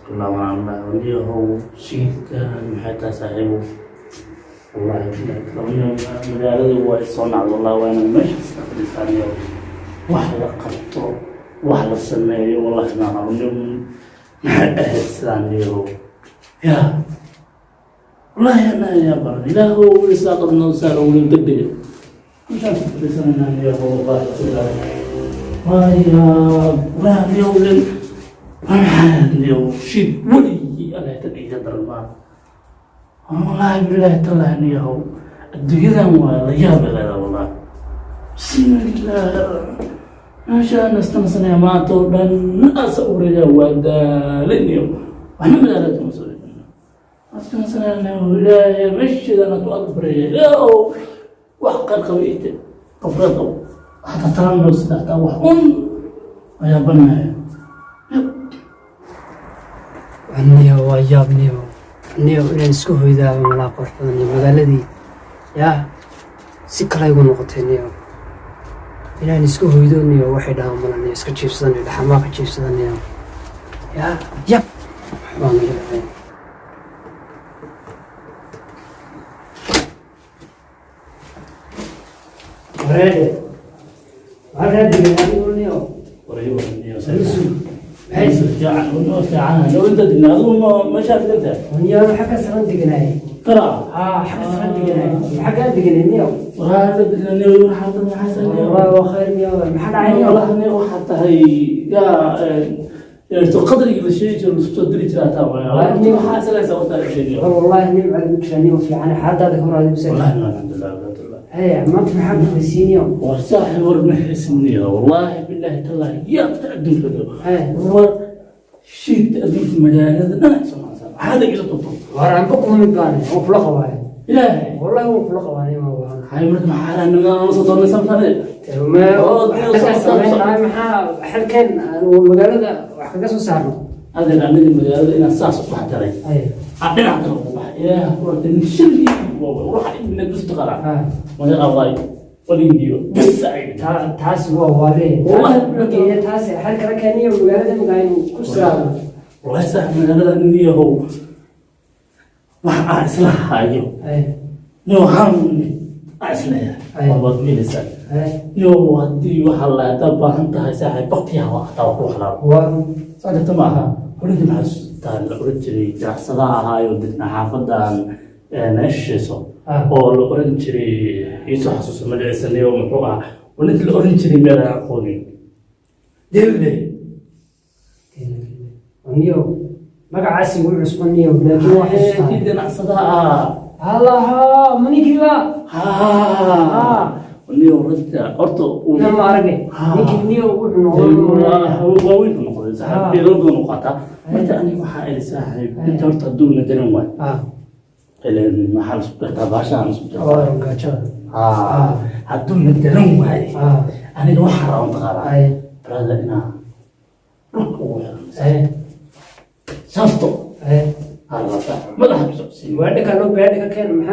كلها مع الله وليه هو شيء كان حتى صاحبه والله لو إنه مجالده هو الصنع والله وأنا مش أستقبل ثانية واحد قطع واحد السماء والله ما أعلم أهل ثانية يا والله أنا يا برد لا هو لساق النصار ولدقدق مش عارف لسنا يا هو الله ما يا لا يولد اليوم شيء ولي أنا تبي جدر ما والله بالله طلعني هو الدنيا ما يا بلا والله بسم الله ما شاء نستنصني ما تودن أسأور يا ودالني وأنا بدأت مسؤول أستنصني أنا ولا مشي أنا تأكبر لا وحقر خويته كفرته حتى ترى نفسك توهم يا بني النيو وياب نيو نسكو إذا ما قرط المجالدي يا سكلا يقول نقطة نيو إلى نسكو إذا نيو واحد هم من نسكو تشيف سنة الحماق تشيف سنة نيو يا يب حوام الجبل هذا هذا نيو وريوه نيو سلسل حيث جاء ونوسع عنها لو أنت دينارو ما شاف أنت ونيو حكى سرند جناي ترى حكى سرند جناي حكى دجناي نيو وهذا نيو حتى حسن والله خير نيو محل عيني والله نيو حتى هي يا تقدري كل شيء اللي تدري ترى تابع نيو حاسة سوت شيء والله نيو على مكشاني وفي عنا حتى ذكر هذا بس والله الحمد لله ايه ما في حد في السينيو وصاحب ورمح سمنيه والله بالله تالله يا تقدم له ايه هو شيء تقدم في المجال هذا لا يسمع هذا كذا تطلع ورا بكم من قال هو فلقه واحد لا والله هو فلقه واحد ما هو هاي مرت محل انه وسطنا سمثنا ما محا حلكن والمجال هذا وحكى قصه صار هذا اللي عندنا المجال إن أساس واحد ترى ايه عندنا عندنا يا فرد الشل وروح إنك تستقرع ما شاء الله وليديو بس عيد تاس هو والله والله تاس حركه كانيه والمجال هذا مقاين كسر والله صح من هذا اللي هو ما أصلح هايو ايه لو هم أصلها والله ميلسان لو هدي وحلا تبع أنت هاي ساعة بقتها وقتها وروح لا هو صادق تماها ولد محس تان أورجري جحصدا هاي ودتنا حافظان نشيسو أو الأورجري يسوع حسوس مدرسة اليوم محوها ولد الأورجري ميرا خوني دللي ونيو ما عاسي يقول عسقنيو لكن واحد كده نحصدا الله مني كذا ونيو رجع أرتو أنا ما أعرفه لكن نيو هو وين نقول صاحب بيرد نقطة متى أنا وحائل صاحب أنت أرتو دون درنوان إلى المحل سبتها باشا أنا سبتها هدون درنوان أنا لو حرام تغرى برادة إنا ركوا شفتوا هذا ما له بسوسي وعندك أنا بعدك كان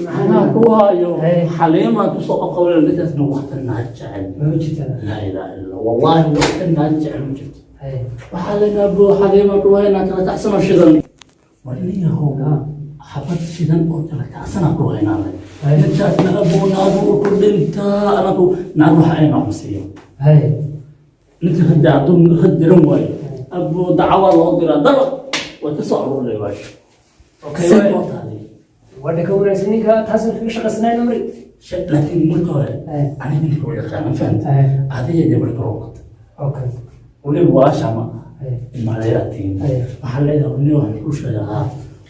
أنا كوا يوم حليمة تسوق قول اللي تسمع وقت النهجة ما وجدت لا إله إلا الله والله وقت النهجة وجد وحلينا أبو حليمة كوهنا ترى تحسن الشغل واللي هو حبت شيئا قلت لك تحسن كوهنا نجاتنا أبو نابو كل أنت أنا كو نروح أين عمسية نتخدع دون نخدر موي أبو دعوة الله درا درا وتصعروا لي باش سبوت هذه وعندك أول سنة كتحسن في شغل سنين عمري لكن ملكه أنا من كل كلام فهمت هذه هي جبل كروت أوكي ولي واشما المعلياتين محل إذا وني وش يا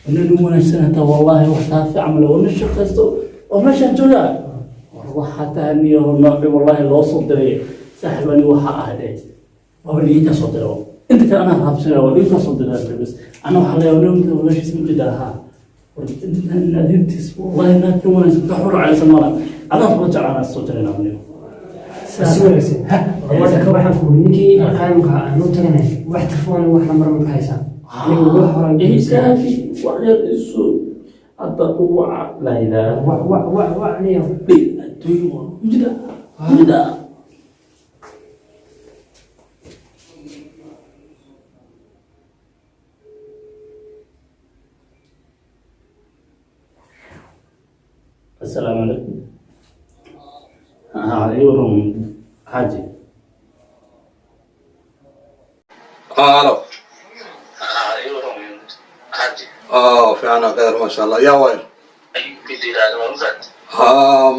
وني نمنا سنة والله وحتى في عمله ونشق خستو ومش أنتولا والله حتى أني والله الله صدري سحبني وحق أهدي وبلي تصدره أنت كان أنا هابسنا ولي تصدره بس أنا وحلا يوم ولا شيء اسمه جدها أنت نادين تسمو والله إنك يوم تحور على سمرة أنا برجع على الصوت اللي نعمله سويس والله كروح أقول نيجي خانك أنا ترينا واحد تلفون واحد مرة متحيسان إيه سافي وعلى السوق التطوع لا إله اليوم الدنيا جدا السلام عليكم. يورم حاجي. الو. يورم حاجي. في عنا غير ما شاء الله يا ويل. أيوب بدي لا وزاد.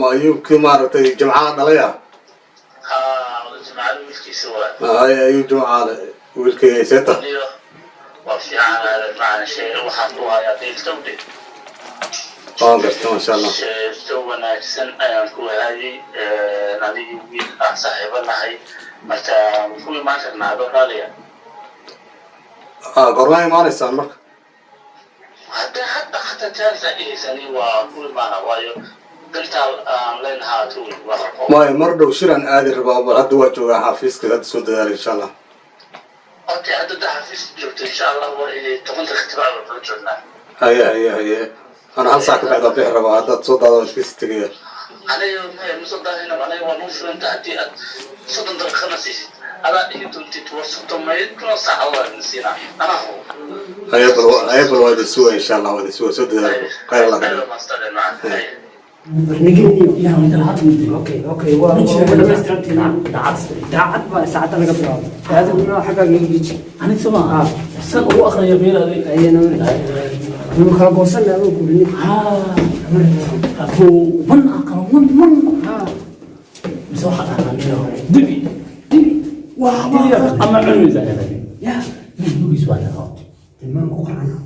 ما أيوب كمارتي جمعة دليا. جمعة ويلكي سوا. أيوب جمعة ويلكي ستة. وفي عنا معنا شيء وحطوها يا ديل تودي. بس ما شاء الله. سوينا سن أيام كوهاي نادي ويل صاحبنا هاي متى كل ما كنا دوراليا. قرناي ما نسان مرك. حتى تنسى إيه سني وكل ما نوايو دلتا لين هاتون. ما مرد وشيران آدي الرباب هذا وجهه حافظ كذا تسود إن شاء الله. أوكي هذا ده حافظ جبت إن شاء الله وتمن الاختبار بروجنا. هي أنا هل ساعة بعد أبيع الرباب هذا تسود هذا وش بيستجيب. أنا يوم مصدق هنا أنا يوم نوصل تعدي صدق الخمسين. أنا يمكن تتوسط ما يكون ساعة ولا نسينا أنا هو. هي بالواد السوء إن شاء الله واد السوء سود خير الله. أيوة ما استدعي معك. نجيني يا عم تلعب. اوكي داعت بقى ساعات انا قبل هذا من حاجه يجي أنا سمع. سن هو آخر يبيل هذه. اي انا من خلاص وصلنا له كل أبو من أقرب من مسوحة أنا دبي أما علمي زي هذا يا من هو يسوى هذا تمام قرآن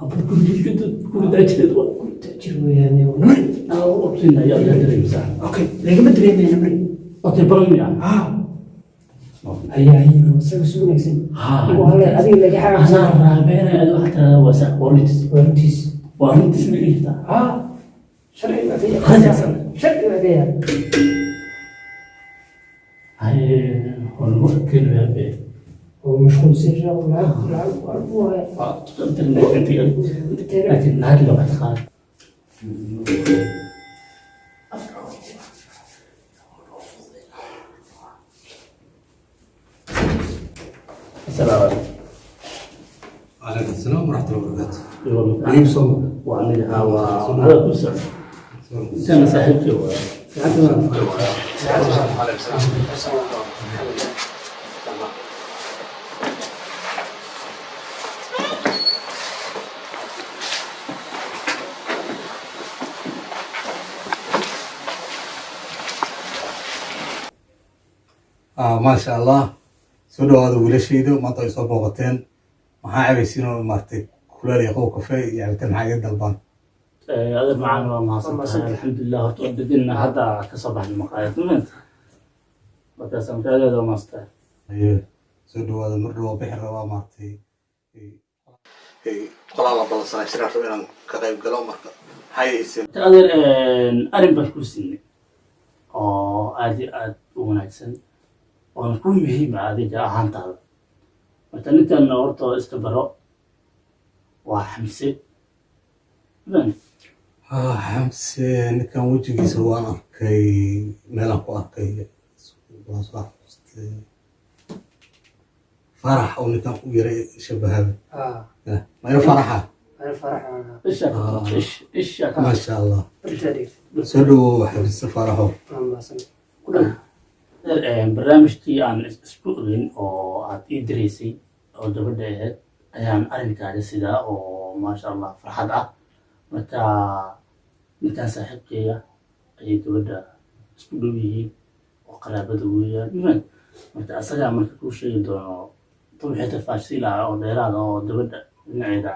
أبو كل ده جد تأجر يعني أو أبصينا يا دريم ساعة. اوكي لكن ما تريد من امري أوكي برمي يعني. هي سوي نفسي والله هذه اللي حاجه أنا رابعنا أدو حتى وسع ورنتس من إيه شرعي ما فيها هذا شرعي ما فيها هاي هو المؤكل يا بي هو مش خمسين شغل العب لكن هذا لو أدخل السلام عليكم. عليكم السلام ورحمة الله وبركاته. أيوة صوم وعملها وهذا كل سنة. سنة صاحبتي ما شاء الله. سودو هذا ولا شيء ده ما طيب صوب وقتين ما عايزينه مرتي كل اللي يقوى كفاية يعني تنحى جدا البان. هذا معنا ما صار الحمد لله توددنا هذا كصباح المقايض من وكسم هذا ما استاهل. أيه سودو هذا مرة وبحر روا مرتي. قلنا بالله صار شرف من كذا قالوا مرة هاي سن. هذا أرم بكوسني. أدي ونايسن. ونكون مهم هذه جاء هانتال. مثلا كان أورطو استبرأ وحمسي. من حمسي كان وجهي سوانا كي ملك كي فرح أو كان يرى شبه ما يفرحها إيش ما شاء الله سلو حبس فرحه barnaamijkii aan isku ogeyn oo aad ii diraysay oo gabadha ahayd ayaan arrinkaada sidaa oo maasha allah farxad ah marka ninkaan saaxiibkeeya ayay gabadha isku dhow yihiin oo qaraabada weeyaan iman marka asagaa marka kuu sheegi doono tawxii tafaasiil ah oo dheeraada oo gabadha dhinaceeda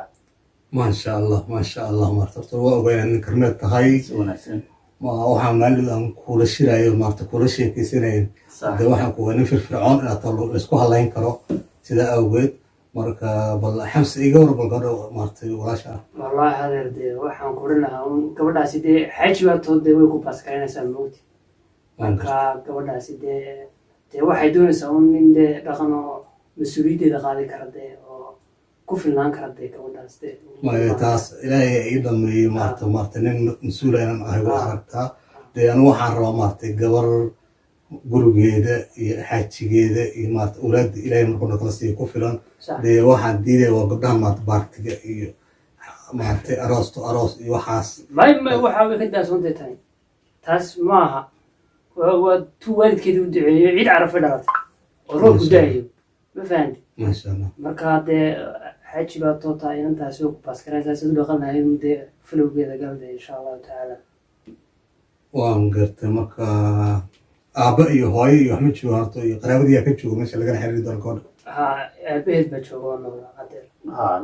ما شاء الله مرتبط وأنا كرمت هاي waxaan maalin kula shiraayo maarta kula sheekaysanayeen de waxaan ku wanafir fircoon in la isku halayn karo sida awgeed marka bal xamsi iga war bal garo maarta walaasha wallahi hadeer de waxaan ku rinahaa gabadhaasi de xaji waa tood way ku baas kareynaysaa mawti marka gabadhaasi de waxay doonaysaa in de dhaqan oo mas'uuliyaddeeda qaadi kara de oo ku filnaan kara de gabadhaas de ما يتاس إلهي أيضا مارت نين مسؤول أنا هاي وعرفتها ده أنا وحنا مارت جبر جرو جيدة حاجة جيدة مارت أولاد إلهي من كنا خلاص يكفلان ده واحد دي وقدام مارت بارت maartay aroos iyo waxaas ما وحاول كده صنت تاني تاس معها وتو والد كده ودعي عيد عرف دعوت وروح ودعي ما فهمت ما شاء الله مركات حاجة بقى توتا إن أنت سوق بس كنا أساس دخلنا هاي مدة فلو كده قبل إن شاء الله تعالى waan gartay marka aabba iyo hooyo iyo waxma joogaan iyo qaraabadii ka jooga meesha laga xiriiri doono koodha ها بيت بتشوفونه قدر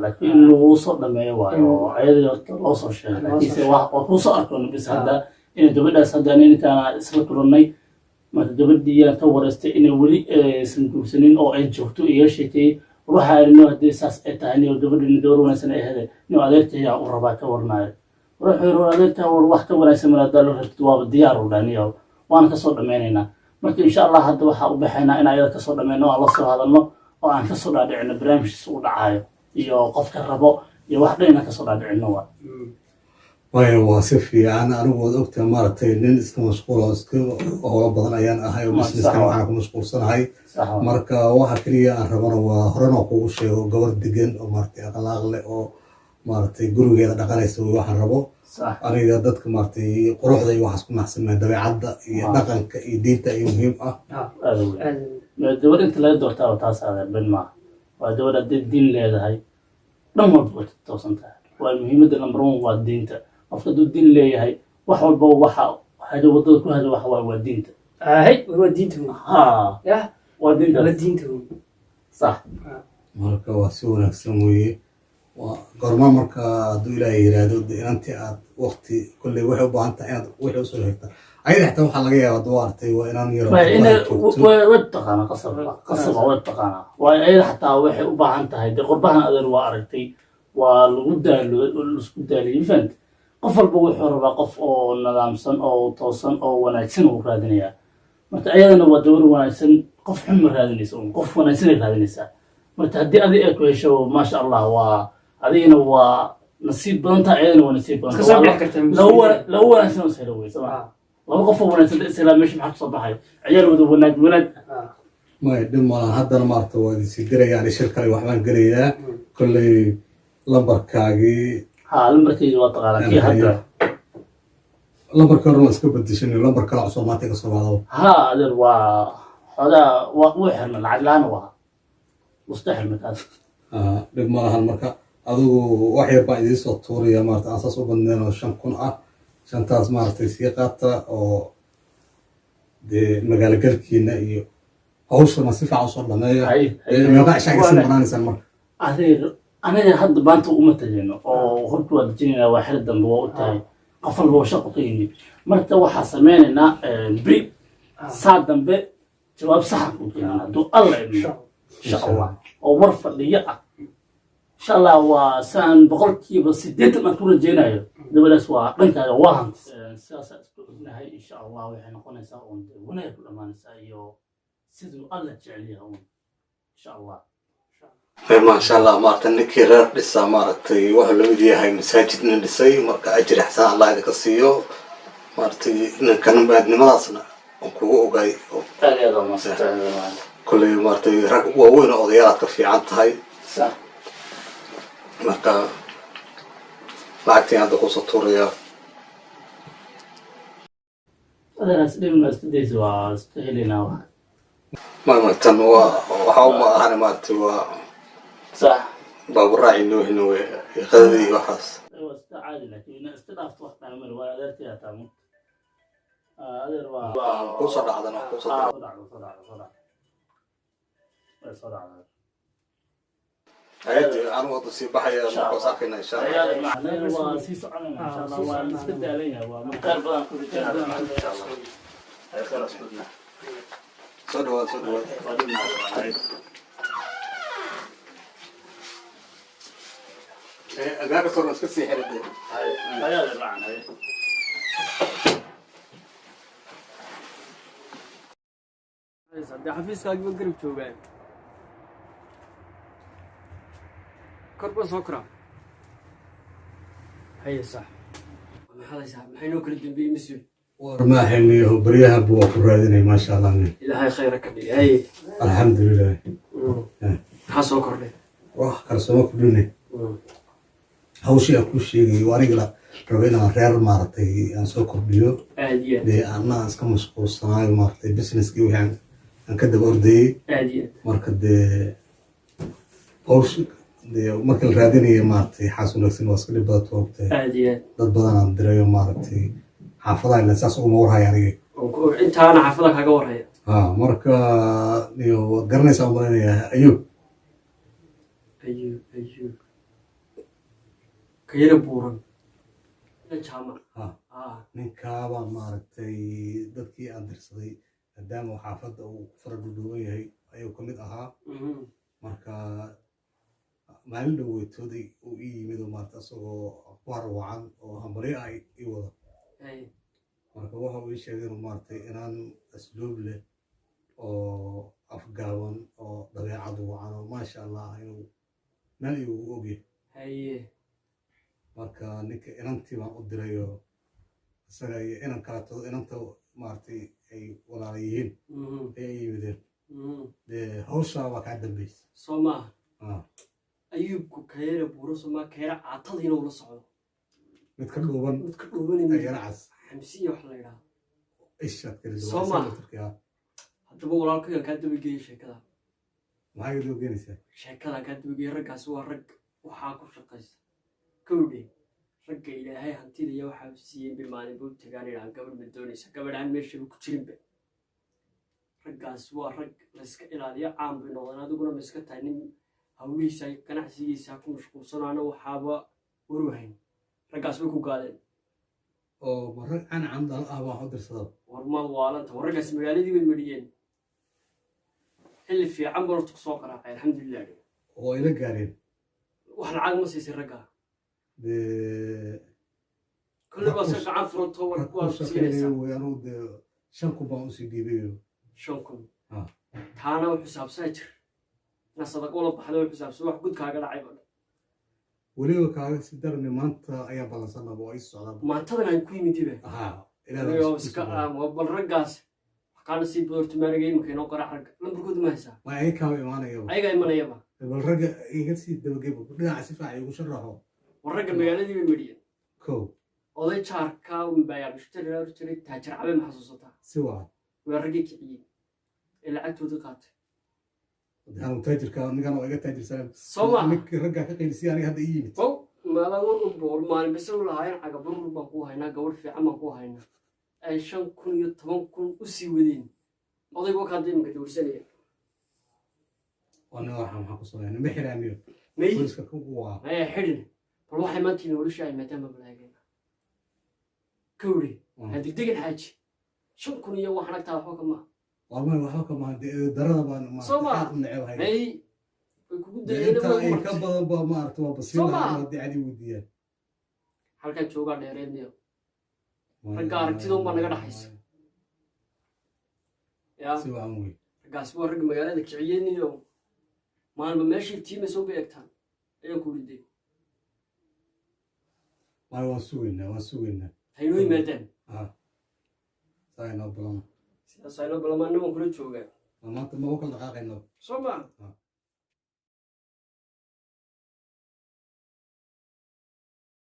laakiin in lagu soo dhameeyo waayo ayadii horta loo soo sheegay laakiinse waa ku soo arkoon bis hadda in gabadhaas hadda ninkaan isla kulannay marka gabadhii yaa ka wareystay inay weli aysan guursanin oo ay joogto iga sheegtay ruuxa arimo haddii saas ay tahay inay gabadhii door wanaagsan ay heday inuu adeertay yaa u rabaa ka warnaayo ruuxu adeerta war wax ka wanaagsan malaada loo rabto waa diyaar u dhaniyo waan ka soo dhameynaynaa marka insha Allah hadda waxa u baxaynaa in ayada ka soo dhameyno oo la soo hadalno oo aan ka soo dhaadhicino barnaamijkiisa u dhacayo iyo qofka rabo iyo wax dhan ka soo dhaadhicino waayo waa si fiican anigu wada ogtahay maaragtay nin iska mashquul oo iska howlo badan ayaan ahay oo businesska waxaan ku mashquulsanahay marka waxa kaliya aan rabana waa horena kugu sheego gabar degan oo maaragtay akhlaaq leh oo maaragtay gurigeeda dhaqanaysa waxaan rabo aniga dadka maaragtay quruxda iyo waxaas ku naxsamay dabeecadda iyo dhaqanka iyo diinta iyo muhiim ah gabadh inta laga doortaa taas adeerban maaha waa gabadh haddii diin leedahay dhan walba way toosan tahay waa muhiimadda number one waa diinta qofka hadduu diin leeyahay wax walba waxa hada wadada ku hada waxa waa diinta هاي هو دينته يا waa diinta هو دينته صح marka waa si wanaagsan weeye waa gorma marka hadduu ilaahay yiraahdo inantii aad waqti kolley waxay u baahan tahay inaad wixii usoo hegta ayada xataa waxaa laga yaabaa hadduu artay waa inaan yaro way taqaanaa qasaba way taqaanaa waa ayada xataa waxay u baahan tahay dee qurbahan adeer waa aragtay waa lagu laisku daaliyey fahant qof walba wuxuu rabaa qof oo nidaamsan oo toosan oo wanaagsan uu raadinayaa marka ayadana waa dawar wanaagsan qof xun ma raadinaysa qof wanaagsan ay raadinaysaa marka haddii adi ay ku hesho maasha allah waa adigana waa nasiib badan tahay ayadana waa nasiib badan laba wanaagsan oo sahla wey sama laba qof oo wanaagsan islaam meesha maxaa kusoo baxay ciyaal wada wanaag maya dhib malahan haddana maaragta waa idinsi dirayaan shir kale waxbaan gelayaa kolley lambarkaagii lambarkayga waa taqaanaa kii hadda lambarka hore waa iska bedeshan lambar kale cusub maanta ka soo wacdo adeer waa xogaa waa u xirma lacag la-aan waa wusta xirma kaas dhib malahan marka adigu wax yar baan idiin soo tuuraya maarata aan saas u badneen oo 5,000 ah shantaas maaragtay sii qaata oo dee magaalo galkiina iyo hawshana si fiican usoo dhameeya meeqa ishaga si maraanaysaan marka adeer aniga hadda maanta uma tagayno oo horta waa dejinaynaa waa xir dambe waa u tahay qof walba waa shaqo ka yimid marka waxaa sameynaynaa bri saa dambe jawaab saxa ku keenana hadduu alla idmo insha allah oo war fadhiyo ah insha allah waa saan 80% aan ku rajeynayo gabadhaas waa dhankaaga waa hanti sidaas isku ognahay insha allah waxay noqonaysaa uun wanaag ku dhammaanaysaa iyo siduu alla jecel yahay uun insha allah ما شاء الله مارتن نكير لسه مارتي وحول لمدي هاي مساجد ندسي مركا أجر إحسان الله إذا كسيو مارتي كان بعد نماذجنا وكوو جاي كل مارتي وين أضيات كفي عن هاي صح مركا لعبتي عند قصة توريا هذا أسلم استديس واستهلنا ما تنوى وحوم أنا مارتي صح باب الراعي إنه غذي وحص. أيوة عادي لكن استضافت وقت عمل ولا درت يا تامو. هذا قصة عادنا قصة. صدع. عادي أنا وضع سباحة مقصاكنا إن شاء الله. أيوة وسيس علينا إن شاء الله ونستد علينا ومقارب بدن كل شيء إن شاء الله. هاي خلاص بدنا. صدوا. أنا صار نسكت سيحر الدين. هاي هذا المعنى هاي. صدق حفيز كاج بقرب شوبان. كربون سكرة. هي صح. هذا صح. حين كل الدنيا مسؤول. ورما حني هو بريها بوا كرادين ما شاء الله من. إلى هاي خيرك لي. هاي. الحمد لله. حاسو كرلي. واه كرسمك بدوني. hawshii aan ku sheegayo aniga la rabo inaan reer maaragtay aan soo kordhiyo dee anna aan iska mashquulsanaayo maaragtay businesskii wixii aan ka daba ordayey marka dee hawshi dee marka la raadinayo maaragtay xaas wanaagsan waa iska dhib badan toogtay dad badan aan dirayo maaragtay xaafadaha ilan saas uguma warhaya aniga intaana xaafada kaaga warhaya marka waad garanaysaa u malaynayaa ayuub kayara buuran ninkaabaa maaragtay dadkii aan dirsaday maadaama xaafadda uu fara dhudhuuban yahay ayuu ka mid ahaa marka maalin dhoweytooday uu ii yimid oo maarata isagoo akhbaar wacan oo hambalyo ah ii wada marka waxa uu ii sheegay inuu maaragtay inaan asluub leh oo afgaaban oo dabeecad wacan oo maasha allah inuu meel igu ogyahay marka ninka inantii baan u dirayoo isaga iyo inan kaleetoodo inanta maaragtay ay walaala yihiin ayay yimideen dee hawshaa waa kaa dambaysa soo maaha ayuubku kayara buuro somaa kayara caatadiina ula socdo mid ka dhuuban ayara cas xamsiya wax la yidhaha ishaad soo maaha haddaba walaalkaygan kaa dabageeyay sheekada maxaa iga dabageynaysaa sheekadan kaa dabageeyay raggaasi waa rag waxaa ku shaqaysa kowdhe ragga ilaahay hantidaya waxaa siiyeen bay maalinba u tagaan idhaan gabadh ma doonaysa gabadhaan meeshaba ku jirinba raggaas waa rag layska ilaaliyo caan bay noqdeen adiguna ma iska tahay nin hawlihiisa ganacsigiisa ku mashquulsanaana waxaaba waruhayn raggaas bay ku gaadeen oo ma rag cancan dal ah baa u dirsada war maad waalanta war raggaas magaaladii bay mariyeen xilli fiican baa horta kusoo qaraacay alxamdulilah oo ila gaareen wax lacag ma siisay raggaa dee كل بس عن فرنتو ويانو ده شنكو باوسي ديبيو شنكو تانا وحساب ساجر ناس صدق ولا بحلو حساب سواح قد كاغا دعي بدا وليو كاغا سيدرني مانتا ايا بلانسانا بو اي سودا مانتا دغان كو يميتي الى اسكا بل رغاس كان سي بورت مارغي مكينو قرا رغ لمبركود ما هيسا ما اي كاو ايمانيا ايغا ايمانيا بل رغ ايغا سي دبغيب دغا سفا ايغو شرحو ورغ مغالدي مديين كو oday jaarka un baa bishtari la jiray taajir cabe ma xasuusata si waa weerarkii kiciyay ee lacagtooda qaatay hadaan taajirka nigan oo iga taajirsan soma ninka ragga ka qeylisi ani hadda ii yimid oo maalan uu bool maalin bas uu lahayn caga burur baan ku haynaa gabadh fiican baan ku haynaa ay 5,000 iyo 10,000 u sii wadeen odaygu ka deemka doorsanaya wana waxaan ku sameeyay ma xiraamiyo meeyska ku waa ay xidhin bal waxay maantii nolosha ay maadaama balaageen كوري هذيك دقيقة الحاج شو كوني واحد نكتب حكم ما والله وحكم ما درنا ما صوما أي أنت أي كبر ما أرتوا بس هنا دي عادي وديان هل كان شو قاعد يريد نيو رجع ركتيدهم ما نقدر حس يا سوى عموي رجع سوى رجع مجال هذا كعيني يوم ما أنا بمشي تيم سو بيكتان أي كوري دي ما وسوينا هينوي مدن ساينو بلام ساينو بلام أنا ممكن تشوفه ما أنت ما وكل دقائق إنه سوما